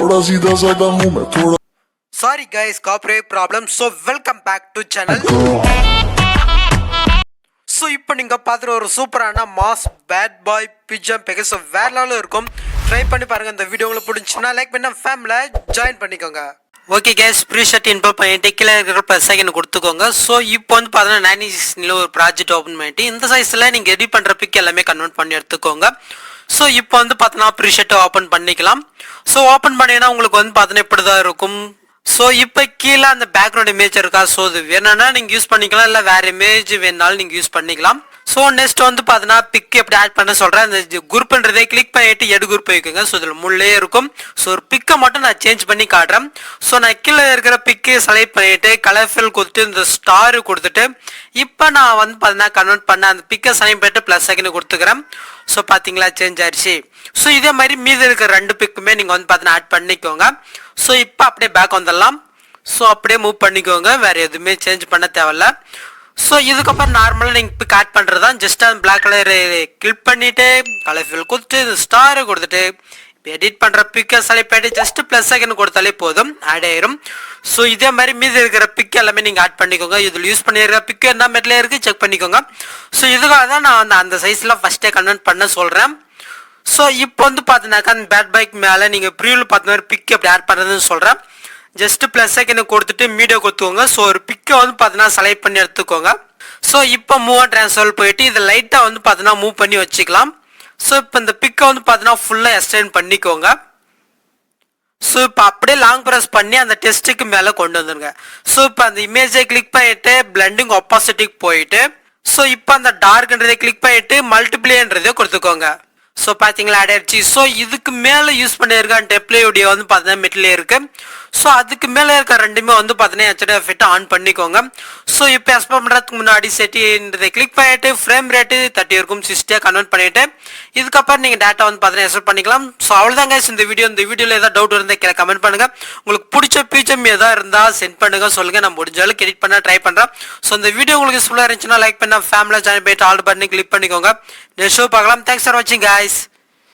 थोड़ा सीधा साधा मुंह में थोड़ा Sorry guys, copyright problem. So welcome back to channel. So இப்போ நீங்க பாக்குற ஒரு சூப்பரான mass bad boy BGM package. So வேற லெவலில் இருக்கும். ட்ரை பண்ணி பாருங்க. இந்த வீடியோ உங்களுக்கு பிடிச்சுன்னா லைக் பண்ணி ஃபேமிலியை ஜாயின் பண்ணிக்கோங்க. ஓகே கேஸ், ப்ரீஷர்ட் இன்பால் பண்ணிட்டு கீழே இருக்கிற ப்ளஸ் ஐக்கன் கொடுத்துக்கோங்க. ஸோ இப்போ வந்து பார்த்தீங்கன்னா 96 ஒரு ப்ராஜெக்ட் ஓப்பன் பண்ணிட்டு இந்த சைஸில் நீங்கள் எடிட் பண்ணுற பிக் எல்லாமே கன்வெர்ட் பண்ணி எடுத்துக்கோங்க. ஸோ இப்போ வந்து பார்த்தோன்னா ப்ரீஷர்ட்டை ஓப்பன் பண்ணிக்கலாம். ஸோ ஓப்பன் பண்ணிங்கன்னா உங்களுக்கு வந்து பார்த்தோன்னா இப்படி தான் இருக்கும். ஸோ இப்போ கீழே அந்த பேக்ரவுண்ட் இமேஜ் இருக்கா. ஸோ இது வேணும்னா நீங்கள் யூஸ் பண்ணிக்கலாம், இல்லை வேறு இமேஜ் வேணுனாலும் நீங்கள் யூஸ் பண்ணிக்கலாம். ஸோ நெக்ஸ்ட் வந்து பார்த்தீங்கன்னா பிக் எப்படி ஆட் பண்ண சொல்கிறேன். இந்த குரூப்ன்றதை கிளிக் பண்ணிட்டு எடு குரூப் வைக்குங்க. ஸோ இதில் முள்ளே இருக்கும். ஸோ ஒரு பிக்கை மட்டும் நான் சேஞ்ச் பண்ணி காட்டுறேன். ஸோ நான் கீழே இருக்கிற பிக்கு செலக்ட் பண்ணிட்டு கலர்ஃபில் கொடுத்துட்டு இந்த ஸ்டாரு கொடுத்துட்டு இப்போ நான் வந்து பார்த்தீங்கன்னா கன்வெர்ட் பண்ண அந்த பிக்கை செலக்ட் பண்ணிட்டு ப்ளஸ் செகண்ட் கொடுத்துக்கிறேன். ஸோ பார்த்தீங்களா சேஞ்ச் ஆயிடுச்சு. ஸோ இதே மாதிரி மீதி இருக்கிற ரெண்டு பிக்குமே நீங்கள் வந்து பார்த்தீங்கன்னா ஆட் பண்ணிக்கோங்க. ஸோ இப்போ அப்படியே பேக் வந்துடலாம். ஸோ அப்படியே மூவ் பண்ணிக்கோங்க, வேறு எதுவுமே சேஞ்ச் பண்ண தேவையில்ல. ஸோ இதுக்கப்புறம் நார்மலாக நீங்கள் இப்போ ஆட் பண்ணுறது தான். ஜஸ்ட் அந்த பிளாக் கலர் கிளிக் பண்ணிவிட்டு கலர்ஃபில் கொடுத்துட்டு இந்த ஸ்டாரை கொடுத்துட்டு இப்போ எடிட் பண்ணுற பிக்கை செலக்ட் பண்ணிட்டு ஜஸ்ட் ப்ளஸ் செகண்ட் கொடுத்தாலே போதும், ஆட் ஆயிரும். ஸோ இதே மாதிரி மீதி இருக்கிற பிக் எல்லாமே நீங்கள் ஆட் பண்ணிக்கோங்க. இதில் யூஸ் பண்ணியிருக்கிற பிக்கு என்ன மெட்டில் இருக்குது செக் பண்ணிக்கோங்க. ஸோ இதுக்காக தான் நான் அந்த சைஸில் ஃபஸ்ட்டே கன்வெர்ட் பண்ண சொல்கிறேன். ஸோ இப்போ வந்து பார்த்தீங்கன்னாக்கா அந்த பேட் பைக் மேலே நீங்கள் ப்ரீவில் பார்த்த மாதிரி பிக் எப்படி ஆட் பண்ணுறதுன்னு சொல்கிறேன். ஜஸ்ட்டு ப்ளஸ் செகண்ட் கொடுத்துட்டு மீடியோ கொடுத்துக்கோங்க. ஸோ ஒரு பிக்கை வந்து பார்த்தீங்கன்னா செலக்ட் பண்ணி எடுத்துக்கோங்க. ஸோ இப்போ மூவ் அண்ட் ட்ரான்ஸ்ஃபர் போயிட்டு இதை லைட்டாக வந்து பார்த்தீங்கன்னா மூவ் பண்ணி வச்சுக்கலாம். ஸோ இப்போ இந்த பிக்கை வந்து பார்த்தீங்கன்னா ஃபுல்லாக எக்ஸ்டெண்ட் பண்ணிக்கோங்க. ஸோ இப்போ அப்படியே லாங் ப்ரெஸ் பண்ணி அந்த டெஸ்ட்டுக்கு மேலே கொண்டு வந்துருங்க. ஸோ இப்போ அந்த இமேஜை கிளிக் பண்ணிட்டு பிளண்டிங் ஆப்போசிட்டுக்கு போயிட்டு ஸோ இப்போ அந்த டார்க்ன்றதை கிளிக் பண்ணிட்டு மல்டிப்ளேன்றதை கொடுத்துக்கோங்க. ஸோ பார்த்தீங்களா ஆட் ஆயிடுச்சு. ஸோ இதுக்கு மேலே யூஸ் பண்ணியிருக்க டெப்ளேயுடைய வந்து பார்த்தீங்கன்னா மிட்லே இருக்கு. ஸோ அதுக்கு மேலே இருக்க ரெண்டுமே வந்து பார்த்தீங்கன்னா ஹெச்டி எஃபெக்ட் ஆன் பண்ணிக்கோங்க. ஸோ இப்போ எக்ஸ்போர்ட் பண்ணுறதுக்கு முன்னாடி செட்டின்றதை கிளிக் பண்ணிட்டு ஃப்ரேம் ரேட்டு 30 இருக்கும் 60 கன்வெர்ட் பண்ணிட்டு இதுக்கப்புறம் நீங்கள் டேட்டா வந்து பார்த்தீங்கன்னா எக்ஸ்போர்ட் பண்ணிக்கலாம். ஸோ அவ்வளோதாங்க இந்த வீடியோவில் ஏதாவது டவுட் இருந்தால் கீழே கமெண்ட் பண்ணுங்கள். உங்களுக்கு பிடிச்ச பிஜிஎம் எதாவது இருந்தால் சென்ட் பண்ணுங்க, சொல்லுங்கள். நான் முடிஞ்ச அளவுக்கு எடிட் பண்ண ட்ரை பண்ணுறேன். ஸோ இந்த வீடியோ உங்களுக்கு யூஸ்ஃபுல்லாக இருந்துச்சுன்னா லைக் பண்ண ஃபேமிலியாக ஜாயின் பண்ணிட்டு ஆல் பட்டனை கிளிக் பண்ணிக்கோங்க. நெக்ஸ்ட் ஷோ பார்க்கலாம். தேங்க்ஸ் ஃபார் வாட்சிங் கைஸ்.